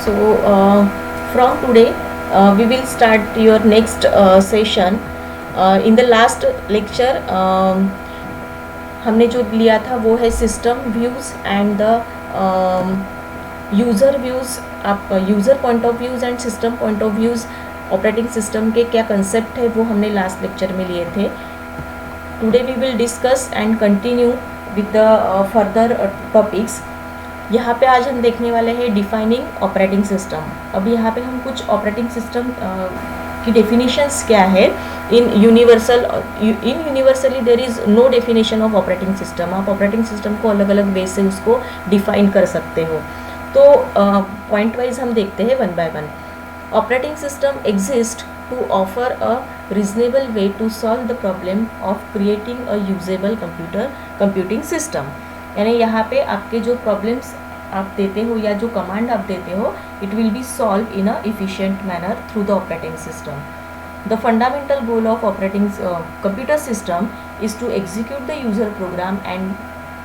From today, we will start your next session. In the last lecture, हमने जो लिया था वो है system views and the user views. आप user point of views and system point of views operating system के क्या concept है वो हमने लास्ट लेक्चर में लिए थे. Today we will discuss and continue with the further topics. यहाँ पे आज हम देखने वाले हैं डिफाइनिंग ऑपरेटिंग सिस्टम. अब यहाँ पे हम कुछ ऑपरेटिंग सिस्टम की डेफिनेशंस क्या है. In universally there is no definition of operating system. आप ऑपरेटिंग सिस्टम को अलग अलग वे से उसको डिफाइन कर सकते हो. तो पॉइंट वाइज हम देखते हैं one by one. Operating system exist to offer a reasonable way to solve the problem of creating a usable computing system. यानी यहाँ पे आपके जो प्रॉब्लम्स आप देते हो या जो कमांड आप देते हो it will be solved in a efficient manner through the operating system. The fundamental goal of operating computer system is to execute the user program and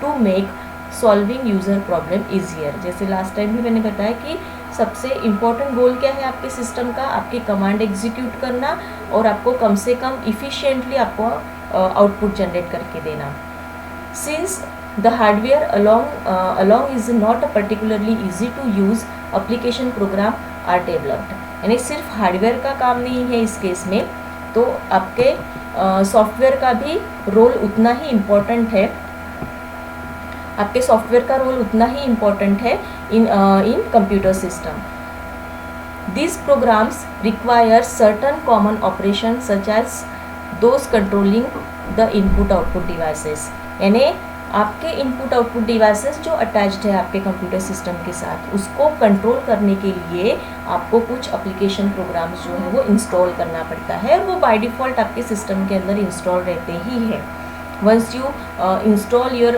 to make solving user problem easier. जैसे last time भी मैंने बताया कि सबसे important गोल क्या है आपके system का, आपकी कमांड एग्जीक्यूट करना और आपको कम से कम इफ़िशिएंटली आपको आउटपुट जनरेट करके देना. Since the hardware along is not a particularly easy to use application program are developed. यानी सिर्फ हार्डवेयर का काम नहीं है इस केस में, तो आपके सॉफ्टवेयर का भी रोल उतना ही इम्पोर्टेंट है. आपके सॉफ्टवेयर का रोल उतना ही इम्पोर्टेंट है इन computer system. These programs require certain common operations such as those controlling the input output devices. यानी आपके इनपुट आउटपुट डिवाइसेस जो अटैच्ड है आपके कंप्यूटर सिस्टम के साथ उसको कंट्रोल करने के लिए आपको कुछ एप्लीकेशन प्रोग्राम्स जो है वो इंस्टॉल करना पड़ता है और वो बाय डिफ़ॉल्ट आपके सिस्टम के अंदर इंस्टॉल रहते ही है. Once you install your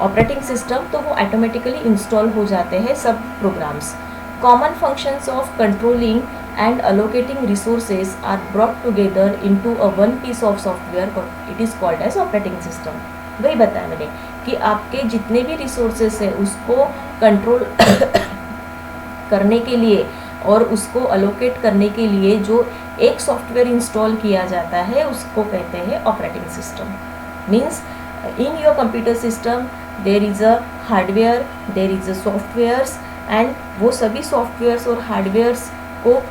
operating system तो वो ऑटोमेटिकली इंस्टॉल हो जाते हैं सब programs. Common functions of controlling and allocating resources are brought together into a one piece of software. It is called as operating system. वही बताया मैंने कि आपके जितने भी रिसोर्सेस है उसको कंट्रोल करने के लिए और उसको अलोकेट करने के लिए जो एक सॉफ्टवेयर इंस्टॉल किया जाता है उसको कहते हैं operating system. Means in your computer system there is a hardware, there is a softwares and वो सभी सॉफ्टवेयर्स और हार्डवेयर्स को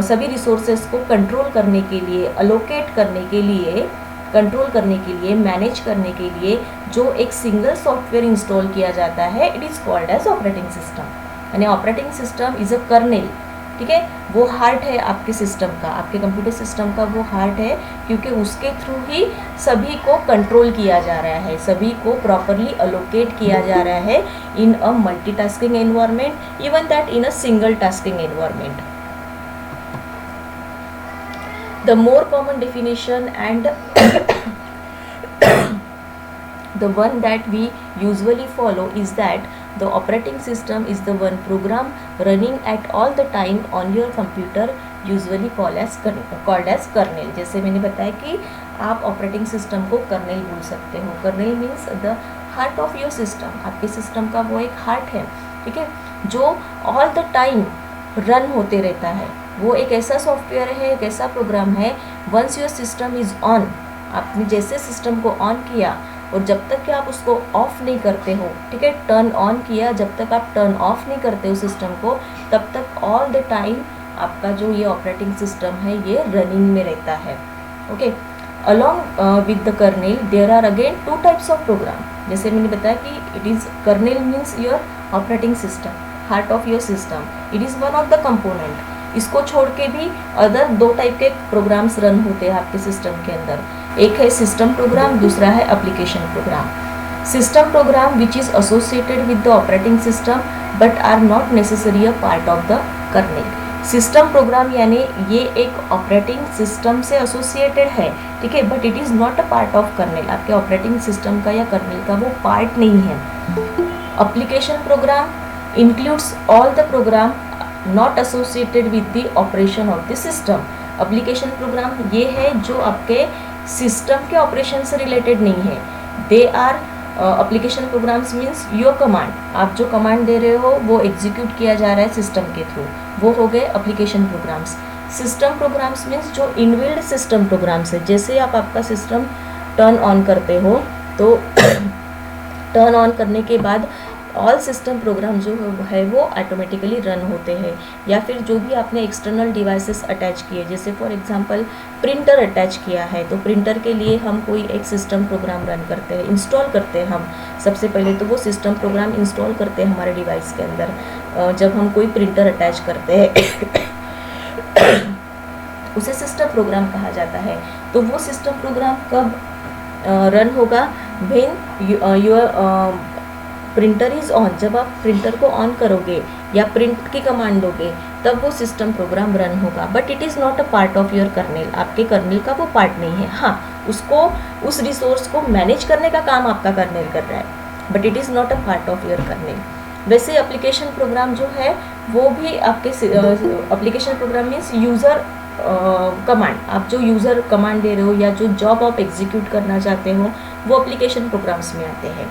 सभी रिसोर्सेज को कंट्रोल करने के लिए, अलोकेट करने के लिए, कंट्रोल करने के लिए, मैनेज करने के लिए जो एक सिंगल सॉफ्टवेयर इंस्टॉल किया जाता है it is called as operating system. यानी operating system is a kernel. ठीक है, वो हार्ट है आपके सिस्टम का, आपके कंप्यूटर सिस्टम का वो हार्ट है क्योंकि उसके थ्रू ही सभी को कंट्रोल किया जा रहा है, सभी को प्रॉपरली अलोकेट किया जा रहा है in a multitasking environment, even that in a single tasking environment. The more common definition and the one that we usually follow is that the operating system is the one program running at all the time on your computer, usually called as kernel. जैसे मैंने बताया कि आप operating system को kernel बोल सकते हो. Kernel means the heart of your system. आपके सिस्टम का वो एक हार्ट है, ठीक है, जो ऑल द टाइम रन होते रहता है. वो एक ऐसा सॉफ्टवेयर है, एक ऐसा प्रोग्राम है. Once your system is on, आपने जैसे सिस्टम को ऑन किया और जब तक कि आप उसको ऑफ नहीं करते हो, ठीक है, टर्न ऑन किया, जब तक आप टर्न ऑफ नहीं करते हो सिस्टम को तब तक ऑल द टाइम आपका जो ये ऑपरेटिंग सिस्टम है ये रनिंग में रहता है. Okay, along with the kernel there are again two types of program. जैसे मैंने बताया कि it is kernel means your operating system, heart of your system. It is one of the component. इसको छोड़ के भी अदर दो टाइप के प्रोग्राम्स रन होते हैं आपके सिस्टम के अंदर. एक है सिस्टम प्रोग्राम, दूसरा है application program. System program which is associated with the operating system but are not necessary a part of the kernel. System program यानी ये एक ऑपरेटिंग सिस्टम से एसोसिएटेड है, ठीक है, but it is not a part of kernel. आपके operating system का या कर्नेल का वो पार्ट नहीं है. Application program includes all the program not associated with the operation of the system. Application program ये है जो आपके सिस्टम के ऑपरेशन से रिलेटेड नहीं है. They are application programs means your command, आप जो कमांड दे रहे हो वो एग्जीक्यूट किया जा रहा है सिस्टम के थ्रू, वो हो गए application programs. System programs means जो इनबिल्ड सिस्टम प्रोग्राम्स है, जैसे आप आपका सिस्टम टर्न ऑन करते हो तो टर्न ऑन करने के बाद ऑल सिस्टम प्रोग्राम जो है वो ऑटोमेटिकली रन होते हैं। या फिर जो भी आपने एक्सटर्नल डिवाइसेस अटैच किए, जैसे फॉर एग्जांपल प्रिंटर अटैच किया है, तो प्रिंटर के लिए हम कोई एक सिस्टम प्रोग्राम रन करते हैं, इंस्टॉल करते हैं हम। सबसे पहले तो वो सिस्टम प्रोग्राम इंस्टॉल करते हैं हमारे डिवाइस के अंदर जब हम कोई प्रिंटर अटैच करते हैं उसे सिस्टम प्रोग्राम कहा जाता है। तो वो सिस्टम प्रोग्राम कब रन होगा? When your printer is on, जब आप प्रिंटर को ऑन करोगे या प्रिंट की कमांड दोगे तब वो सिस्टम प्रोग्राम रन होगा। But it is not a part of your kernel, आपके कर्नेल का वो पार्ट नहीं है। हाँ, उसको उस रिसोर्स को मैनेज करने का काम आपका कर्नेल कर रहा है, but it is not a part of your kernel. वैसे एप्लीकेशन प्रोग्राम जो है वो भी आपके application program means user command, आप जो यूज़र कमांड दे रहे हो या जो जॉब आप एग्जीक्यूट करना चाहते हो वो एप्लीकेशन प्रोग्राम्स में आते हैं।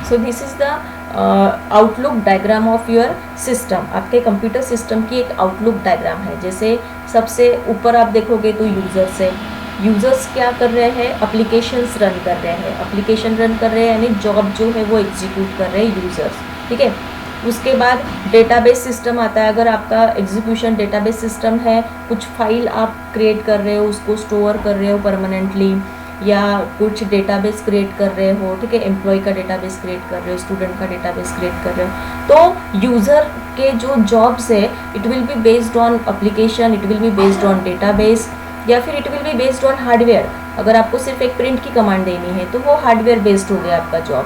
सो this is the outlook diagram of your system. आपके कंप्यूटर सिस्टम की एक आउटलुक डायग्राम है। जैसे सबसे ऊपर आप देखोगे तो यूज़र्स है, यूज़र्स क्या कर रहे हैं? एप्लीकेशंस रन कर रहे हैं, एप्लीकेशन रन कर रहे हैं यानी जॉब जो है वो एग्जीक्यूट कर रहे हैं यूज़र्स, ठीक है। उसके बाद डेटाबेस सिस्टम आता है। अगर आपका एग्जीक्यूशन डेटाबेस सिस्टम है, कुछ फाइल आप क्रिएट कर रहे हो, उसको स्टोर कर रहे हो परमानेंटली, या कुछ डेटाबेस क्रिएट कर रहे हो, ठीक है, एम्प्लॉय का डेटाबेस क्रिएट कर रहे हो, स्टूडेंट का डेटाबेस क्रिएट कर रहे हो, तो यूज़र के जो जॉब्स है it will be based on application, it will be based on database, या फिर it will be based on hardware. अगर आपको सिर्फ एक प्रिंट की कमांड देनी है तो वो हार्डवेयर बेस्ड हो गया आपका जॉब।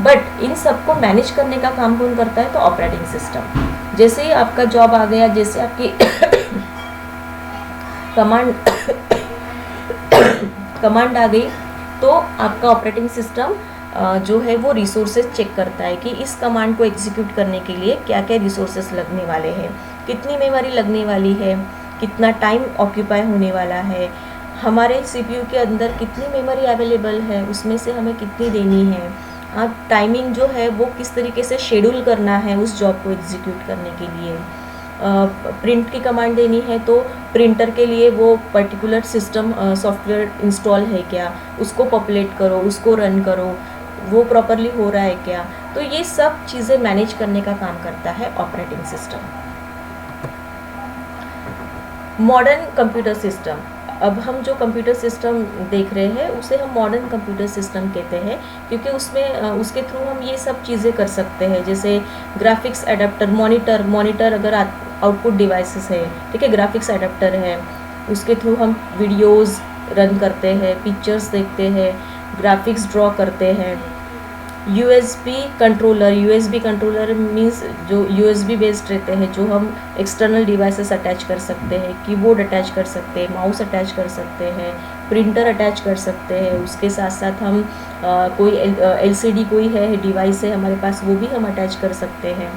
बट इन सबको मैनेज करने का काम कौन करता है? तो ऑपरेटिंग सिस्टम। जैसे ही आपका जॉब आ गया, जैसे आपकी कमांड आ गई, तो आपका ऑपरेटिंग सिस्टम जो है वो रिसोर्सेज चेक करता है कि इस कमांड को एग्जीक्यूट करने के लिए क्या क्या रिसोर्सेज लगने वाले हैं, कितनी मेमोरी लगने वाली है, कितना टाइम ऑक्यूपाई होने वाला है, हमारे सीपीयू के अंदर कितनी मेमोरी अवेलेबल है, उसमें से हमें कितनी देनी है, टाइमिंग जो है वो किस तरीके से शेड्यूल करना है उस जॉब को एग्जीक्यूट करने के लिए। प्रिंट की कमांड देनी है तो प्रिंटर के लिए वो पर्टिकुलर सिस्टम सॉफ्टवेयर इंस्टॉल है क्या, उसको पॉपुलेट करो, उसको रन करो, वो प्रॉपरली हो रहा है क्या। तो ये सब चीज़ें मैनेज करने का काम करता है operating system. Modern computer system, अब हम जो कंप्यूटर सिस्टम देख रहे हैं उसे हम मॉडर्न कंप्यूटर सिस्टम कहते हैं, क्योंकि उसमें उसके थ्रू हम ये सब चीज़ें कर सकते हैं, जैसे ग्राफिक्स एडाप्टर, मॉनिटर अगर आउटपुट डिवाइसेस है, ठीक है, ग्राफिक्स एडाप्टर है, उसके थ्रू हम वीडियोस रन करते हैं, पिक्चर्स देखते हैं, ग्राफिक्स ड्रॉ करते हैं। USB कंट्रोलर मीन्स जो USB बेस्ड रहते हैं, जो हम एक्सटर्नल डिवाइसेस अटैच कर सकते हैं, कीबोर्ड अटैच कर सकते हैं, माउस अटैच कर सकते हैं, प्रिंटर अटैच कर सकते हैं। उसके साथ साथ हम कोई LCD कोई है डिवाइस है हमारे पास, वो भी हम अटैच कर सकते हैं।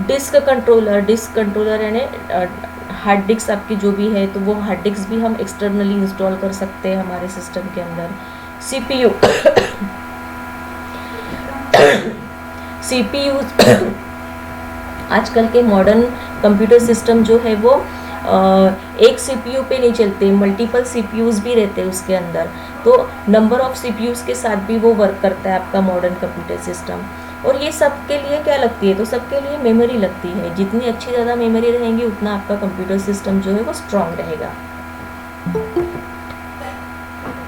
डिस्क कंट्रोलर यानी हार्ड डिस्क आपकी जो भी है, तो वो हार्ड डिस्क भी हम एक्सटर्नली इंस्टॉल कर सकते हैं हमारे सिस्टम के अंदर। CPU आजकल के मॉडर्न कंप्यूटर सिस्टम जो है वो एक CPU पे नहीं चलते, मल्टीपल CPUs भी रहते हैं उसके अंदर, तो नंबर ऑफ CPUs के साथ भी वो वर्क करता है आपका मॉडर्न कंप्यूटर सिस्टम। और ये सब के लिए क्या लगती है? तो सबके लिए मेमोरी लगती है। जितनी अच्छी ज़्यादा मेमोरी रहेंगी उतना आपका कंप्यूटर सिस्टम जो है वो स्ट्रांग रहेगा।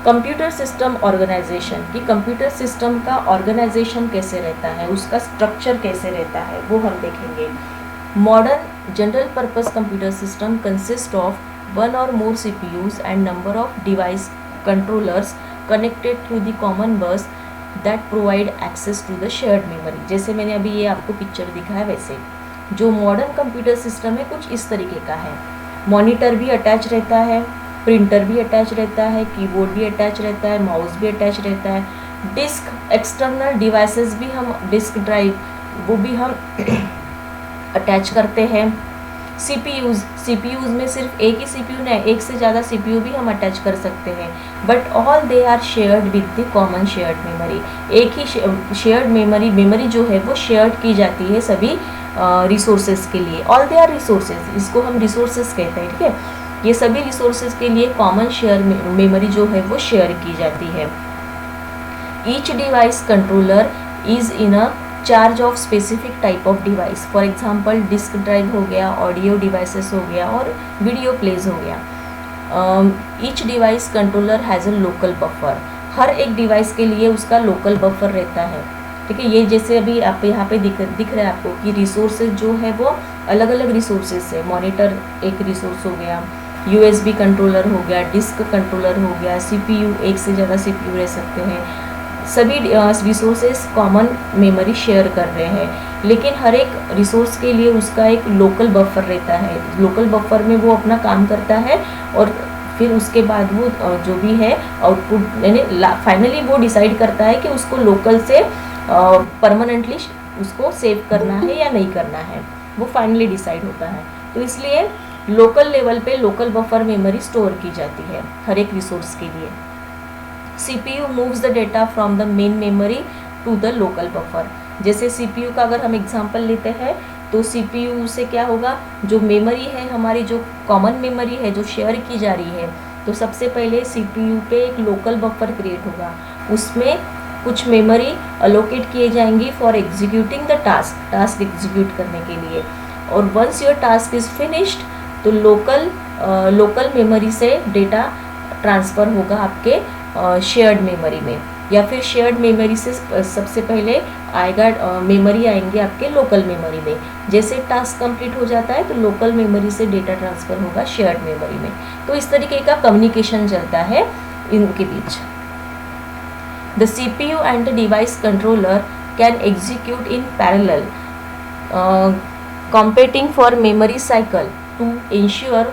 कंप्यूटर सिस्टम ऑर्गेनाइजेशन, कि कंप्यूटर सिस्टम का ऑर्गेनाइजेशन कैसे रहता है, उसका स्ट्रक्चर कैसे रहता है, वो हम देखेंगे। Modern general purpose computer system consist of one or more CPUs and number of device controllers connected through the common bus that provide access to the shared memory। जैसे मैंने अभी ये आपको पिक्चर दिखाया, वैसे जो मॉडर्न कंप्यूटर सिस्टम है कुछ इस तरीके का है। मॉनिटर भी अटैच रहता है, प्रिंटर भी अटैच रहता है, कीबोर्ड भी अटैच रहता है, माउस भी अटैच रहता है, डिस्क एक्सटर्नल डिवाइसेस भी हम डिस्क ड्राइव वो भी हम अटैच करते हैं। सीपीयूज में सिर्फ एक ही सीपीयू नहीं, एक से ज़्यादा सीपीयू भी हम अटैच कर सकते हैं, but all they are shared with the common shared memory. एक ही शेयर्ड मेमोरी जो है वो शेयर्ड की जाती है सभी रिसोर्सेज के लिए। ऑल दे आर रिसोर्सेज, इसको हम रिसोर्सेज कहते हैं, ठीक है। ये सभी रिसोर्सेज के लिए कॉमन शेयर मेमोरी जो है वो शेयर की जाती है। Each device controller is in a charge of specific type of device. For example disk drive हो गया, ऑडियो डिवाइसेस हो गया और वीडियो प्लेज हो गया। Each device controller has a local buffer. हर एक डिवाइस के लिए उसका लोकल बफर रहता है, ठीक है। ये जैसे अभी आप यहाँ पे दिख रहा है आपको कि रिसोर्सेज जो है वो अलग अलग रिसोर्सेज है। मॉनिटर एक रिसोर्स हो गया, यूएसबी कंट्रोलर हो गया, डिस्क कंट्रोलर हो गया, सीपीयू, एक से ज़्यादा सीपीयू रह सकते हैं। सभी रिसोर्सेज कॉमन मेमोरी शेयर कर रहे हैं, लेकिन हर एक रिसोर्स के लिए उसका एक लोकल बफर रहता है। लोकल बफर में वो अपना काम करता है और फिर उसके बाद वो जो भी है आउटपुट यानी फाइनली वो डिसाइड करता है कि उसको लोकल से परमानेंटली उसको सेव करना है या नहीं करना है, वो फाइनली डिसाइड होता है। तो इसलिए लोकल लेवल पे लोकल बफर मेमोरी स्टोर की जाती है हर एक रिसोर्स के लिए। CPU moves the data from the main memory to the local buffer। जैसे CPU का अगर हम एग्जांपल लेते हैं तो CPU से क्या होगा, जो मेमोरी है हमारी, जो कॉमन मेमोरी है जो शेयर की जा रही है, तो सबसे पहले CPU पे एक लोकल बफर क्रिएट होगा, उसमें कुछ मेमोरी अलोकेट किए जाएंगी for executing the task execute करने के लिए। और once your task is finished तो लोकल मेमोरी से डेटा ट्रांसफ़र होगा आपके शेयर्ड मेमोरी में, या फिर शेयर्ड मेमोरी से सबसे पहले आएगा मेमोरी आएंगे आपके लोकल मेमोरी में। जैसे टास्क कंप्लीट हो जाता है तो लोकल मेमोरी से डेटा ट्रांसफ़र होगा शेयर्ड मेमोरी में। तो इस तरीके का कम्युनिकेशन चलता है इनके बीच। The CPU and the device controller can execute in parallel competing for memory cycle to ensure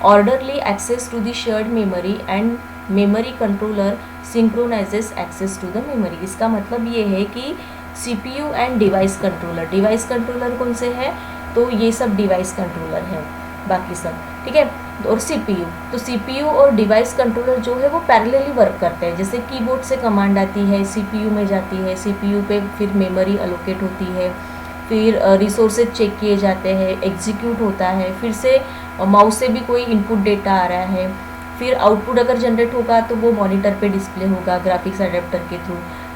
orderly access to the shared memory and memory controller synchronizes access to the memory। इसका मतलब ये है कि CPU and device controller कौन से है, तो ये सब डिवाइस कंट्रोलर है बाकी सब, ठीक है। और CPU, तो CPU और डिवाइस कंट्रोलर जो है वो पैरेलली वर्क करते हैं। जैसे कीबोर्ड से कमांड आती है, CPU में जाती है, CPU पे फिर मेमोरी अलोकेट होती है, फिर रिसोर्सेज चेक किए जाते हैं, एग्जीक्यूट होता है, फिर से माउस से भी कोई इनपुट डेटा आ रहा है, फिर आउटपुट अगर जनरेट होगा तो वो मॉनिटर पे डिस्प्ले होगा ग्राफिक्स अडेप्टर के थ्रू।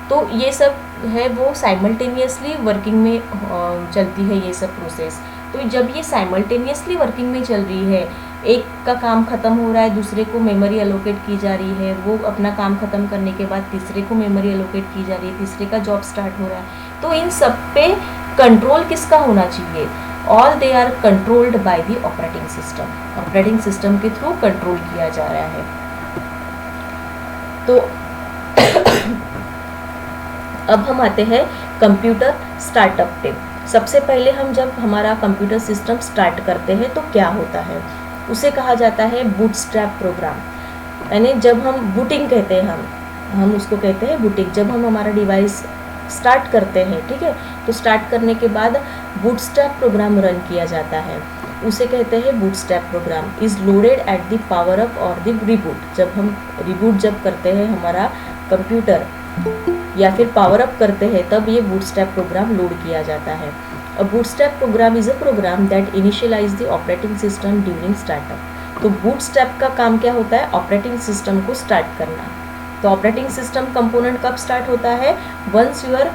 तो ये सब है वो साइमल्टेनियसली वर्किंग में चलती है ये सब प्रोसेस। तो जब ये साइमल्टेनियसली वर्किंग में चल रही है, एक का काम ख़त्म हो रहा है, दूसरे को मेमोरी अलोकेट की जा रही है, वो अपना काम ख़त्म करने के बाद तीसरे को मेमोरी अलोकेट की जा रही है, तीसरे का जॉब स्टार्ट हो रहा है, तो इन सब पे कंट्रोल किसका होना चाहिए? All they are controlled by the operating system के थ्रू कंट्रोल किया जा रहा है। तो अब हम आते हैं कंप्यूटर स्टार्टअप पे। सबसे पहले हम जब हमारा कंप्यूटर सिस्टम स्टार्ट करते हैं तो क्या होता है, उसे कहा जाता है बूटस्ट्रैप प्रोग्राम। यानी जब हम बूटिंग कहते हैं, हम उसको कहते हैं बूटिंग। जब हम हमारा डिवाइस स्टार्ट करते हैं, ठीक है, तो स्टार्ट करने के बाद बूटस्ट्रैप प्रोग्राम रन किया जाता है, उसे कहते हैं bootstrap program. Is loaded at the power up और द रिबूट। जब हम रिबूट जब करते हैं हमारा कंप्यूटर या फिर पावर अप करते हैं, तब ये बूटस्ट्रैप प्रोग्राम लोड किया जाता है। A bootstrap program is a program that initialise the operating system during startup. तो बूटस्ट्रैप का काम क्या होता है? ऑपरेटिंग सिस्टम को स्टार्ट करना। तो ऑपरेटिंग सिस्टम कंपोनेंट कब स्टार्ट होता है? Once your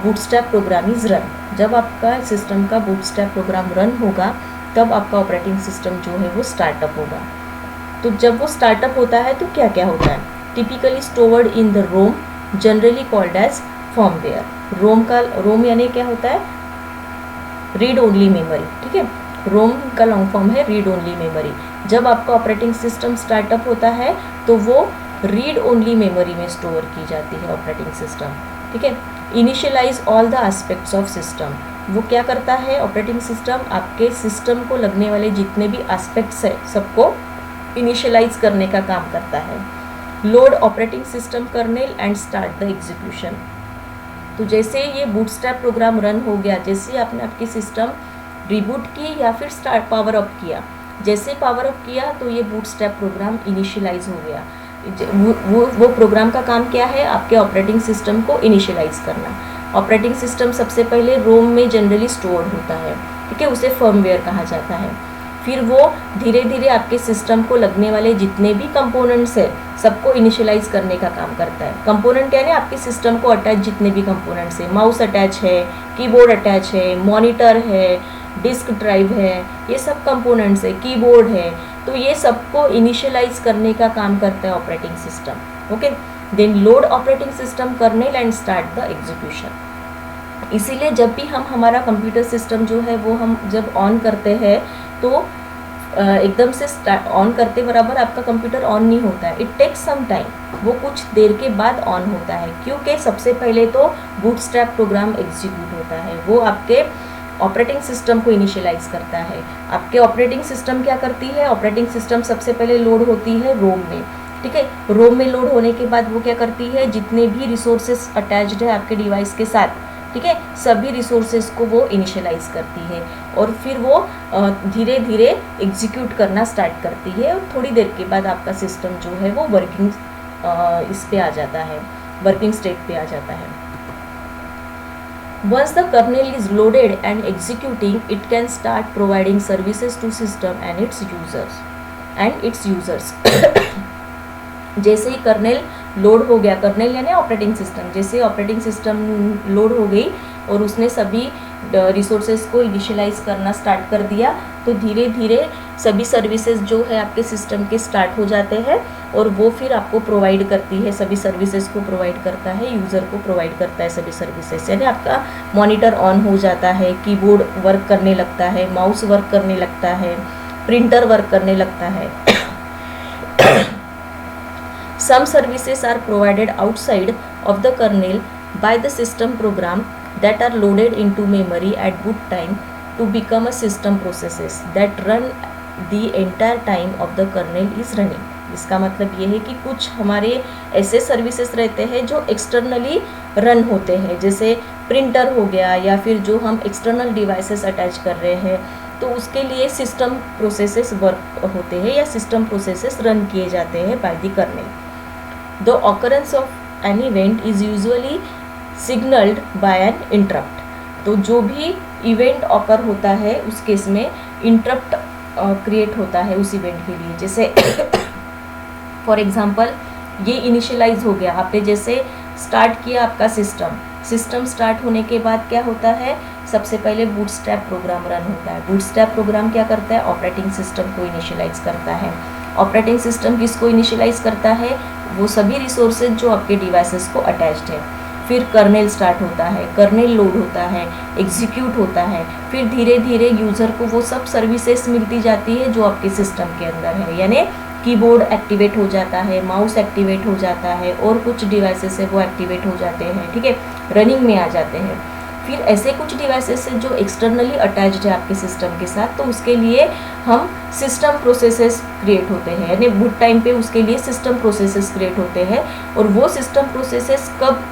bootstrap program is run. जब आपका सिस्टम का बूटस्ट्रैप प्रोग्राम रन होगा तब आपका ऑपरेटिंग सिस्टम जो है वो स्टार्टअप होगा। तो जब वो स्टार्टअप होता है तो क्या क्या होता है? Typically stored in the ROM, generally called as firmware. ROM यानी क्या होता है? रीड ओनली मेमोरी, ठीक है। रोम का लॉन्ग फॉर्म है रीड ओनली मेमोरी। जब आपका ऑपरेटिंग सिस्टम स्टार्टअप होता है तो वो रीड ओनली मेमोरी में स्टोर की जाती है ऑपरेटिंग सिस्टम, ठीक है। Initialize all the aspects of system. वो क्या करता है ऑपरेटिंग सिस्टम? आपके सिस्टम को लगने वाले जितने भी एस्पेक्ट्स है सबको इनिशियलाइज करने का काम करता है। Load operating system kernel and start the execution. तो जैसे ये बूटस्ट्रैप प्रोग्राम रन हो गया, जैसे आपने आपकी सिस्टम रिबूट की या फिर स्टार्ट पावर अप किया, जैसे पावर अप किया तो ये बूटस्ट्रैप प्रोग्राम इनिशियलाइज हो गया। वो प्रोग्राम का काम क्या है, आपके ऑपरेटिंग सिस्टम को इनिशियलाइज करना। ऑपरेटिंग सिस्टम सबसे पहले रोम में जनरली स्टोर होता है, ठीक है, उसे फर्मवेयर कहा जाता है। फिर वो धीरे धीरे आपके सिस्टम को लगने वाले जितने भी कंपोनेंट्स है सबको इनिशियलाइज करने का काम करता है। कंपोनेंट यानी आपके सिस्टम को अटैच जितने भी कंपोनेंट्स है, माउस अटैच है, कीबोर्ड अटैच है, मॉनिटर है, डिस्क ड्राइव है, ये सब कंपोनेंट्स है, कीबोर्ड है, तो ये सबको इनिशियलाइज करने का काम करता है operating system. Okay, then load operating system kernel and start the execution. इसीलिए जब भी हम हमारा कंप्यूटर सिस्टम जो है वो हम जब ऑन करते हैं तो एकदम से ऑन करते बराबर आपका कंप्यूटर ऑन नहीं होता है, इट टेक्स सम टाइम, वो कुछ देर के बाद ऑन होता है, क्योंकि सबसे पहले तो बूटस्ट्रैप प्रोग्राम एग्जीक्यूट होता है, वो आपके ऑपरेटिंग सिस्टम को इनिशियलाइज करता है। आपके ऑपरेटिंग सिस्टम क्या करती है, ऑपरेटिंग सिस्टम सबसे पहले लोड होती है रोम में, ठीक है। रोम में लोड होने के बाद वो क्या करती है, जितने भी रिसोर्सेस अटैच्ड है आपके डिवाइस के साथ, ठीक है, सभी रिसोर्सेज को वो इनिशियलाइज करती है और फिर वो धीरे धीरे एग्जीक्यूट करना स्टार्ट करती है और थोड़ी देर के बाद आपका सिस्टम जो है वो वर्किंग इस पे आ जाता है, वर्किंग स्टेट पे आ जाता है। Once the kernel is loaded and executing, it can start providing services to system and its users. जैसे ही कर्नेल लोड हो गया, कर्नेल यानी ऑपरेटिंग सिस्टम, जैसे ऑपरेटिंग सिस्टम लोड हो गई और उसने सभी रिसोर्सेज को इनिशियलाइज करना स्टार्ट कर दिया, तो धीरे धीरे सभी सर्विसेज जो है आपके सिस्टम के स्टार्ट हो जाते हैं और वो फिर आपको प्रोवाइड करती है, सभी सर्विसेज को प्रोवाइड करता है, यूज़र को प्रोवाइड करता है सभी सर्विसेज। यानी आपका मॉनिटर ऑन हो जाता है, कीबोर्ड वर्क करने लगता है, माउस वर्क करने लगता है, प्रिंटर वर्क करने लगता है। Some services are provided outside of the kernel by the system program that are loaded into memory at boot time to become a system processes that run the entire time of the kernel is running. इसका मतलब ये है कि कुछ हमारे ऐसे services रहते हैं जो एक्सटर्नली रन होते हैं, जैसे प्रिंटर हो गया या फिर जो हम एक्सटर्नल डिवाइसेस अटैच कर रहे हैं, तो उसके लिए सिस्टम प्रोसेसेस वर्क होते हैं या सिस्टम प्रोसेसेस रन किए जाते हैं by the kernel. The occurrence of an event is usually signaled by an interrupt. तो जो भी इवेंट ऑकर होता है उस केस में इंटरप्ट क्रिएट होता है उस इवेंट के लिए। जैसे फॉर एग्जांपल ये इनिशियलाइज हो गया, आपने जैसे स्टार्ट किया आपका सिस्टम स्टार्ट होने के बाद क्या होता है, सबसे पहले बूटस्ट्रैप प्रोग्राम रन होता है। बूटस्ट्रैप प्रोग्राम क्या करता है, ऑपरेटिंग सिस्टम को इनिशियलाइज करता है। ऑपरेटिंग सिस्टम किसको इनिशियलाइज करता है, वो सभी रिसोर्सेज जो आपके डिवाइसेस को अटैच्ड है। फिर कर्नेल स्टार्ट होता है, कर्नेल लोड होता है, एग्जीक्यूट होता है, फिर धीरे धीरे यूज़र को वो सब सर्विसेज मिलती जाती है जो आपके सिस्टम के अंदर है, यानी कीबोर्ड एक्टिवेट हो जाता है, माउस एक्टिवेट हो जाता है और कुछ डिवाइसेस है वो एक्टिवेट हो जाते हैं, ठीक है, रनिंग में आ जाते हैं। फिर ऐसे कुछ डिवाइसेस है जो एक्सटर्नली अटैच्ड है आपके सिस्टम के साथ, तो उसके लिए हम सिस्टम प्रोसेसेस क्रिएट होते हैं, यानी बूट टाइम पे उसके लिए सिस्टम प्रोसेसेस क्रिएट होते हैं। और वो सिस्टम प्रोसेसेस कब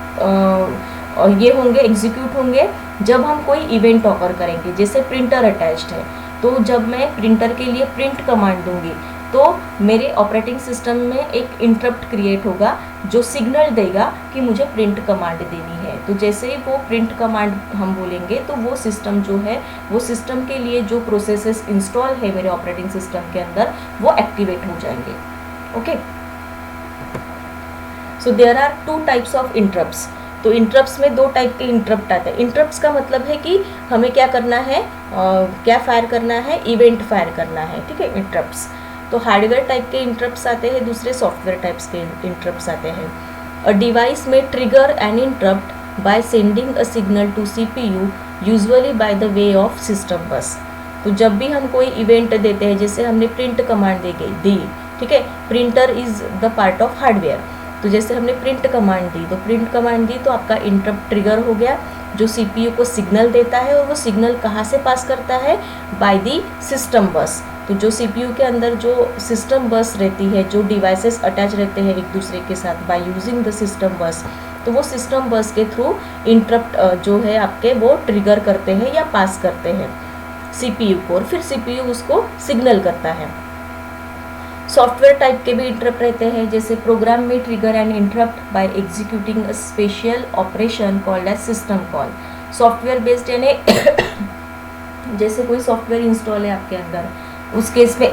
ये होंगे, एग्जीक्यूट होंगे, जब हम कोई इवेंट ऑकर करेंगे। जैसे प्रिंटर अटैच्ड है, तो जब मैं प्रिंटर के लिए प्रिंट कमांड दूंगी तो मेरे ऑपरेटिंग सिस्टम में एक इंटरप्ट क्रिएट होगा जो सिग्नल देगा कि मुझे प्रिंट कमांड देनी है। तो जैसे ही वो प्रिंट कमांड हम बोलेंगे तो वो सिस्टम जो है, वो सिस्टम के लिए जो प्रोसेसेस इंस्टॉल है मेरे ऑपरेटिंग सिस्टम के अंदर, वो एक्टिवेट हो जाएंगे। Okay, so there are 2 types of interrupts. तो इंटरप्ट्स में 2 टाइप के इंटरप्ट आते हैं। इंटरप्ट्स का मतलब है कि हमें क्या करना है, क्या फायर करना है, इवेंट फायर करना है, ठीक है, इंटरप्ट्स। तो हार्डवेयर टाइप के इंटरप्ट्स आते हैं, दूसरे सॉफ्टवेयर टाइप्स के इंटरप्ट्स आते हैं। अ डिवाइस में trigger an interrupt by sending a signal to CPU usually by the way of system bus. तो जब भी हम कोई इवेंट देते हैं, जैसे हमने प्रिंट कमांड दी, ठीक है, printer is the part of hardware, तो जैसे हमने प्रिंट कमांड दी, तो प्रिंट कमांड दी तो आपका इंटरप्ट ट्रिगर हो गया। जो CPU को सिग्नल देता है, और वो सिग्नल कहाँ से पास करता है, बाय दी सिस्टम बस। तो जो CPU के अंदर जो सिस्टम बस रहती है, जो डिवाइसेस अटैच रहते हैं एक दूसरे के साथ by using the system bus, तो वो सिस्टम बस के थ्रू इंटरप्ट जो है आपके वो ट्रिगर करते हैं या पास करते हैं CPU को, और फिर CPU उसको सिग्नल करता है। सॉफ्टवेयर टाइप के भी इंटरप्ट रहते हैं, जैसे प्रोग्राम में trigger and interrupt by executing a special operation called as system call. Software based यानी जैसे कोई सॉफ्टवेयर इंस्टॉल है आपके अंदर, उस केस में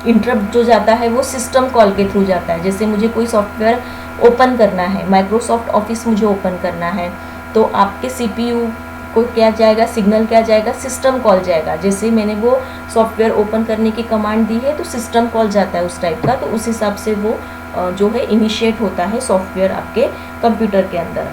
इंटरप्ट जो जाता है वो सिस्टम कॉल के थ्रू जाता है। जैसे मुझे कोई सॉफ्टवेयर ओपन करना है, माइक्रोसॉफ्ट ऑफिस मुझे ओपन करना है, तो आपके CPU को क्या जाएगा, सिग्नल क्या जाएगा, सिस्टम कॉल जाएगा। जैसे मैंने वो सॉफ्टवेयर ओपन करने की कमांड दी है तो सिस्टम कॉल जाता है उस टाइप का, तो उस हिसाब से वो जो है इनिशिएट होता है सॉफ्टवेयर आपके कंप्यूटर के अंदर।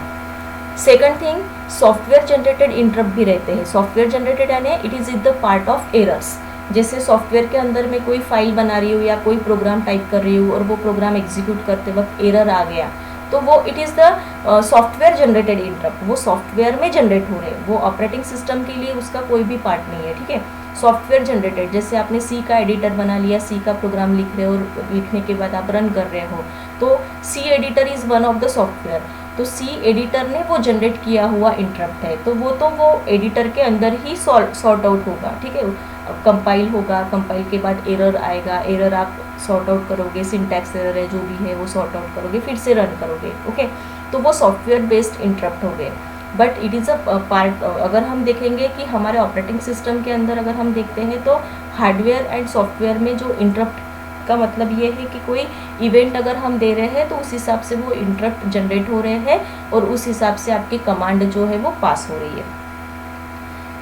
Second thing, software generated interrupt भी रहते हैं। सॉफ्टवेयर जनरेटेड यानी it is the part of errors. जैसे सॉफ्टवेयर के अंदर मैं कोई फाइल बना रही हूँ या कोई प्रोग्राम टाइप कर रही हूँ और वो प्रोग्राम एग्जीक्यूट करते वक्त एरर आ गया, तो वो it is the software generated interrupt, वो सॉफ्टवेयर में जनरेट हो रहे हैं, वो ऑपरेटिंग सिस्टम के लिए उसका कोई भी पार्ट नहीं है, ठीक है। सॉफ्टवेयर जनरेटेड, जैसे आपने सी का एडिटर बना लिया, सी का प्रोग्राम लिख रहे हो और लिखने के बाद आप रन कर रहे हो, तो C editor is one of the software. तो सी एडिटर ने वो जनरेट किया हुआ इंटरप्ट है, तो वो एडिटर के अंदर ही सॉर्ट आउट होगा, ठीक है। कंपाइल होगा, कंपाइल के बाद एरर आएगा, एरर आप सॉर्ट आउट करोगे, सिंटैक्स एरर है जो भी है वो सॉर्ट आउट करोगे, फिर से रन करोगे, ओके। तो वो सॉफ्टवेयर बेस्ड इंटरप्ट हो गए। But it is a part, अगर हम देखेंगे कि हमारे ऑपरेटिंग सिस्टम के अंदर अगर हम देखते हैं तो हार्डवेयर एंड सॉफ्टवेयर में जो इंटरप्ट का मतलब ये है कि कोई इवेंट अगर हम दे रहे हैं तो उस हिसाब से वो इंटरप्ट जनरेट हो रहे हैं और उस हिसाब से आपकी कमांड जो है वो पास हो रही है।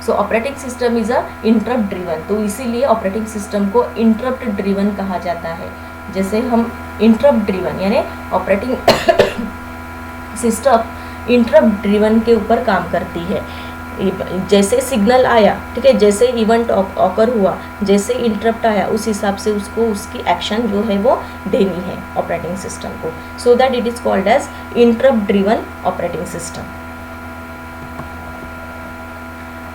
सो operating system is a interrupt driven, तो इसीलिए ऑपरेटिंग सिस्टम को इंटरप्ट ड्रिवन कहा जाता है। जैसे हम इंटरप्ट ड्रिवन यानी ऑपरेटिंग सिस्टम इंटरप्ट ड्रिवन के ऊपर काम करती है। जैसे सिग्नल आया, ठीक है, जैसे इवेंट ऑकर हुआ, जैसे इंटरप्ट आया, उस हिसाब से उसको उसकी एक्शन जो है वो देनी है ऑपरेटिंग सिस्टम को, so that it is called as interrupt driven operating system.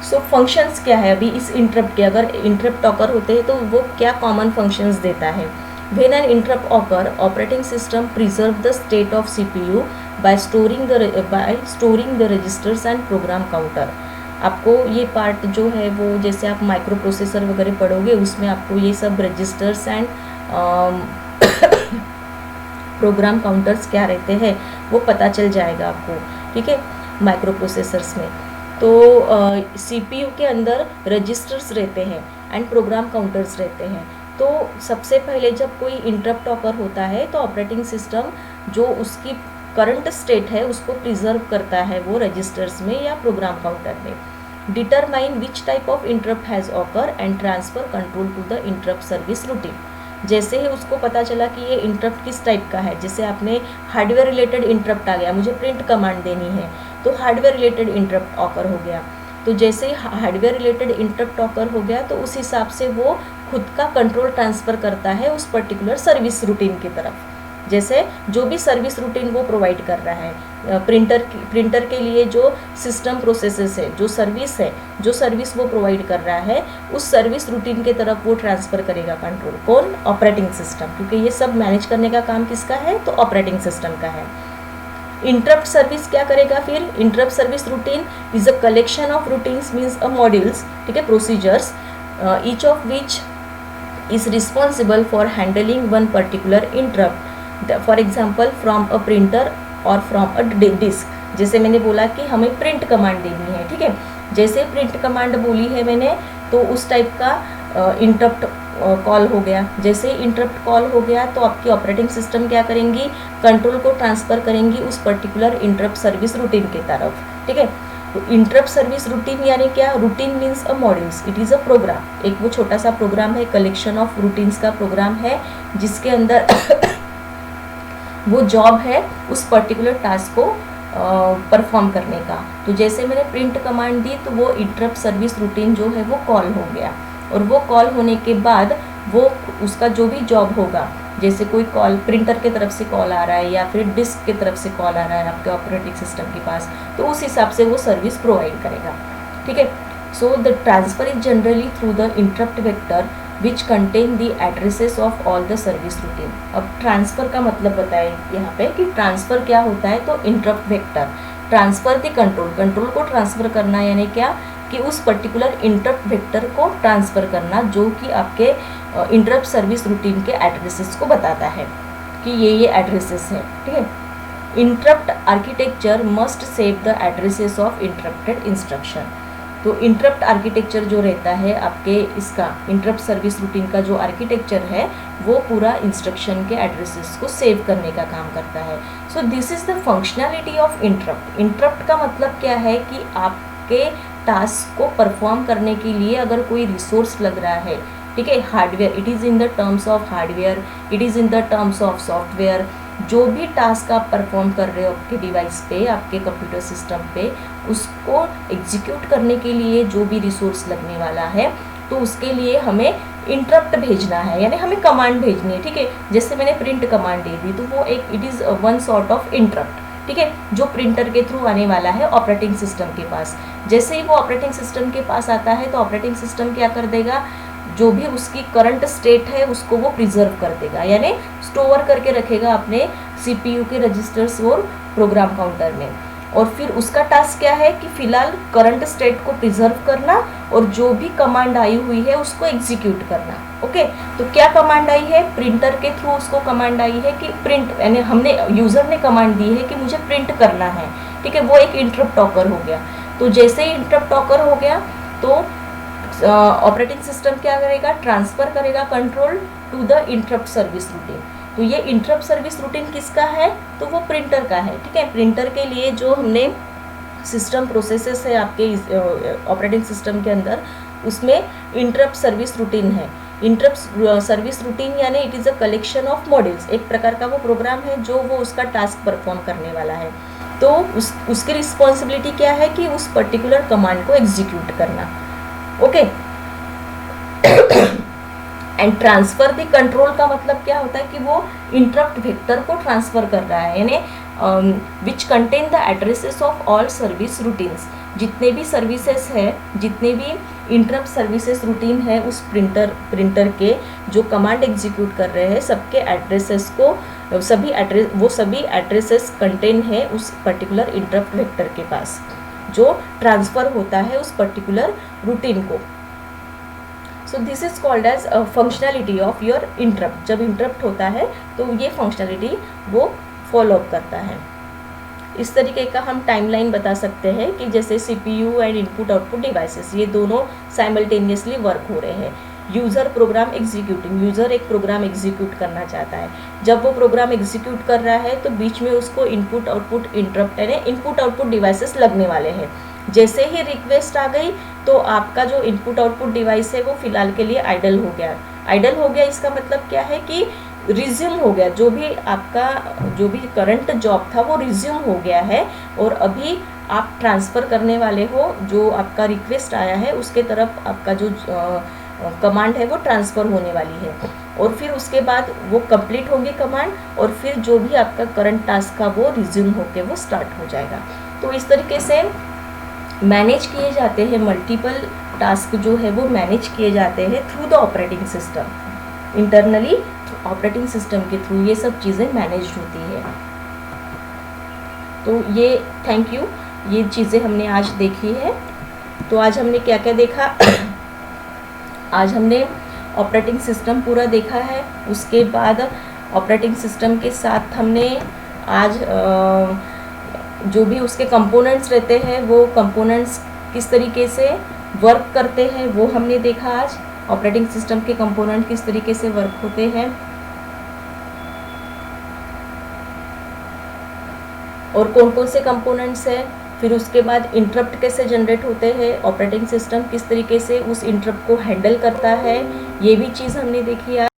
So functions क्या है अभी इस इंटरप्ट के, अगर इंटरप्ट ऑकर होते हैं तो वो क्या कॉमन फंक्शंस देता है। When an interrupt occur, operating system preserve the state of CPU by storing the registers and program counter। आपको ये पार्ट जो है वो, जैसे आप माइक्रो प्रोसेसर वगैरह पढ़ोगे उसमें आपको ये सब रजिस्टर्स एंड प्रोग्राम काउंटर्स क्या रहते हैं वो पता चल जाएगा आपको, ठीक है, माइक्रो प्रोसेसर्स में। तो CPU के अंदर रजिस्टर्स रहते हैं एंड प्रोग्राम काउंटर्स रहते हैं। तो सबसे पहले जब कोई इंटरप्ट ऑकर होता है तो ऑपरेटिंग सिस्टम जो उसकी करंट स्टेट है उसको प्रिजर्व करता है वो रजिस्टर्स में या प्रोग्राम काउंटर में। Determine which type of interrupt has occur and transfer control to the interrupt service routine. जैसे ही उसको पता चला कि ये इंटरप्ट किस टाइप का है, जैसे आपने हार्डवेयर रिलेटेड इंटरप्ट आ गया, मुझे प्रिंट कमांड देनी है, तो हार्डवेयर रिलेटेड इंटरप्ट ऑकर हो गया। तो जैसे ही हार्डवेयर रिलेटेड इंटरप्ट ऑकर हो गया तो उस हिसाब से वो खुद का कंट्रोल ट्रांसफ़र करता है उस पर्टिकुलर सर्विस रूटीन की तरफ। जैसे जो भी सर्विस रूटीन वो प्रोवाइड कर रहा है, प्रिंटर के लिए जो सिस्टम प्रोसेसेस है, जो सर्विस वो प्रोवाइड कर रहा है, उस सर्विस रूटीन के तरफ वो ट्रांसफ़र करेगा कंट्रोल। कौन? ऑपरेटिंग सिस्टम, क्योंकि ये सब मैनेज करने का काम किसका है? तो ऑपरेटिंग सिस्टम का है। इंटरप्ट सर्विस क्या करेगा फिर? Interrupt service routine is a collection of routines, means a modules, ठीक है, procedures, each of which is responsible for handling one particular interrupt, for example from a printer और from a disc. जैसे मैंने बोला कि हमें प्रिंट कमांड देनी है, ठीक है, जैसे प्रिंट कमांड बोली है मैंने तो उस टाइप का इंटरप्ट कॉल हो गया। जैसे इंटरप्ट कॉल हो गया तो आपकी ऑपरेटिंग सिस्टम क्या करेंगी? कंट्रोल को ट्रांसफ़र करेंगी उस पर्टिकुलर इंटरप्ट सर्विस रूटीन की तरफ, ठीक है। तो इंटरप्ट सर्विस रूटीन यानी क्या? Routine means a modules, it is a program, एक वो छोटा सा प्रोग्राम है, कलेक्शन ऑफ रूटीन्स का प्रोग्राम है जिसके अंदर वो जॉब है उस पर्टिकुलर टास्क को परफॉर्म करने का। तो जैसे मैंने प्रिंट कमांड दी तो वो इंटरप्ट सर्विस रूटीन जो है वो कॉल हो गया, और वो कॉल होने के बाद वो उसका जो भी जॉब होगा जैसे कोई कॉल प्रिंटर की तरफ से कॉल आ रहा है या फिर डिस्क की तरफ से कॉल आ रहा है आपके ऑपरेटिंग सिस्टम के पास, तो उस हिसाब से वो सर्विस प्रोवाइड करेगा। ठीक है, so the transfer is generally through the interrupt vector which contain the addresses of all the service routine. अब ट्रांसफ़र का मतलब बताएं यहाँ पे कि ट्रांसफ़र क्या होता है, तो interrupt vector transfer the control को ट्रांसफ़र करना, यानी क्या कि उस पर्टिकुलर इंटरप्ट वेक्टर को ट्रांसफ़र करना जो कि आपके इंटरप्ट सर्विस रूटीन के एड्रेसेस को बताता है कि ये एड्रेसेस है। ठीक है, interrupt architecture must save the addresses of interrupted instruction. तो इंटरप्ट आर्किटेक्चर जो रहता है आपके इसका इंटरप्ट सर्विस रूटीन का जो आर्किटेक्चर है वो पूरा इंस्ट्रक्शन के एड्रेसेस को सेव करने का काम करता है। सो this is the functionality of interrupt. Interrupt का मतलब क्या है कि आपके टास्क को परफॉर्म करने के लिए अगर कोई रिसोर्स लग रहा है, ठीक है, hardware, it is in the terms of hardware, it is in the terms of software, जो भी टास्क आप परफॉर्म कर रहे हो आपके डिवाइस पे, आपके कंप्यूटर सिस्टम पे, उसको एग्जीक्यूट करने के लिए जो भी रिसोर्स लगने वाला है, तो उसके लिए हमें इंटरप्ट भेजना है, यानी हमें कमांड भेजनी है। ठीक है, जैसे मैंने प्रिंट कमांड दे दी, तो वो एक it is one sort of interrupt. ठीक है, जो प्रिंटर के थ्रू आने वाला है ऑपरेटिंग सिस्टम के पास। जैसे ही वो ऑपरेटिंग सिस्टम के पास आता है तो ऑपरेटिंग सिस्टम क्या कर देगा, जो भी उसकी करंट स्टेट है उसको वो प्रिजर्व कर देगा, यानी स्टोर करके रखेगा अपने सीपीयू के रजिस्टर्स और प्रोग्राम काउंटर में। और फिर उसका टास्क क्या है कि फिलहाल करंट स्टेट को प्रिजर्व करना और जो भी कमांड आई हुई है उसको एग्जीक्यूट करना। ओके, तो क्या कमांड आई है, प्रिंटर के थ्रू उसको कमांड आई है कि प्रिंट, यानी हमने यूज़र ने कमांड दी है कि मुझे प्रिंट करना है। ठीक है, वो एक इंटरप्ट ऑकर हो गया। तो जैसे ही इंटरप्ट ऑकर हो गया तो ऑपरेटिंग सिस्टम क्या करेगा, ट्रांसफ़र करेगा control to the interrupt service routine. तो ये इंटरप्ट सर्विस रूटीन किसका है, तो वो प्रिंटर का है। ठीक है, प्रिंटर के लिए जो हमने सिस्टम प्रोसेसेस है आपके ऑपरेटिंग सिस्टम के अंदर, उसमें इंटरप्ट सर्विस रूटीन है। इंटरप्ट सर्विस रूटीन यानी it is a collection of modules, एक प्रकार का वो प्रोग्राम है जो वो उसका टास्क परफॉर्म करने वाला है। तो उसकी रिस्पॉन्सिबिलिटी क्या है कि उस पर्टिकुलर कमांड को एग्जीक्यूट करना। Okay, and transfer the control का मतलब क्या होता है कि वो इंटरप्ट वेक्टर को ट्रांसफर कर रहा है, यानी which contain the addresses of all service routines. जितने भी सर्विसेज है, जितने भी इंटरप्ट सर्विसेज रूटीन है उस प्रिंटर के जो कमांड एग्जीक्यूट कर रहे हैं, सबके एड्रेसेस को सभी एड्रेसेस कंटेन है उस पर्टिकुलर इंटरप्ट वेक्टर के पास, जो ट्रांसफ़र होता है उस पर्टिकुलर रूटीन को। So this is called as functionality of your interrupt. जब इंटरप्ट होता है तो ये फंक्शनैलिटी वो फॉलो अप करता है। इस तरीके का हम टाइमलाइन बता सकते हैं कि जैसे CPU and input output devices, ये दोनों साइमल्टेनियसली वर्क हो रहे हैं। यूज़र प्रोग्राम एग्जीक्यूटिंग, यूज़र एक प्रोग्राम एग्जीक्यूट करना चाहता है। जब वो प्रोग्राम एग्जीक्यूट कर रहा है तो बीच में उसको इनपुट आउटपुट इंटरप्ट यानी इनपुट आउटपुट डिवाइसेस लगने वाले हैं। जैसे ही रिक्वेस्ट आ गई तो आपका जो इनपुट आउटपुट डिवाइस है वो फिलहाल के लिए आइडल हो गया। आइडल हो गया इसका मतलब क्या है कि रिज्यूम हो गया, जो भी करंट जॉब था वो रिज्यूम हो गया है, और अभी आप ट्रांसफ़र करने वाले हो, जो आपका रिक्वेस्ट आया है उसके तरफ आपका जो कमांड है वो ट्रांसफ़र होने वाली है। और फिर उसके बाद वो कंप्लीट होंगे कमांड, और फिर जो भी आपका करंट टास्क का वो रिज्यूम होके वो स्टार्ट हो जाएगा। तो इस तरीके से मैनेज किए जाते हैं, मल्टीपल टास्क जो है वो मैनेज किए जाते हैं through the operating system. Internally operating system के थ्रू ये सब चीज़ें मैनेज होती है। तो ये थैंक यू, ये चीज़ें हमने आज देखी है। तो आज हमने क्या क्या देखा आज हमने ऑपरेटिंग सिस्टम पूरा देखा है। उसके बाद ऑपरेटिंग सिस्टम के साथ हमने आज जो भी उसके कंपोनेंट्स रहते हैं वो कंपोनेंट्स किस तरीके से वर्क करते हैं वो हमने देखा आज। ऑपरेटिंग सिस्टम के कंपोनेंट किस तरीके से वर्क होते हैं और कौन कौन से कंपोनेंट्स हैं। फिर उसके बाद इंटरप्ट कैसे जनरेट होते हैं, ऑपरेटिंग सिस्टम किस तरीके से उस इंटरप्ट को हैंडल करता है, ये भी चीज़ हमने देखी आज।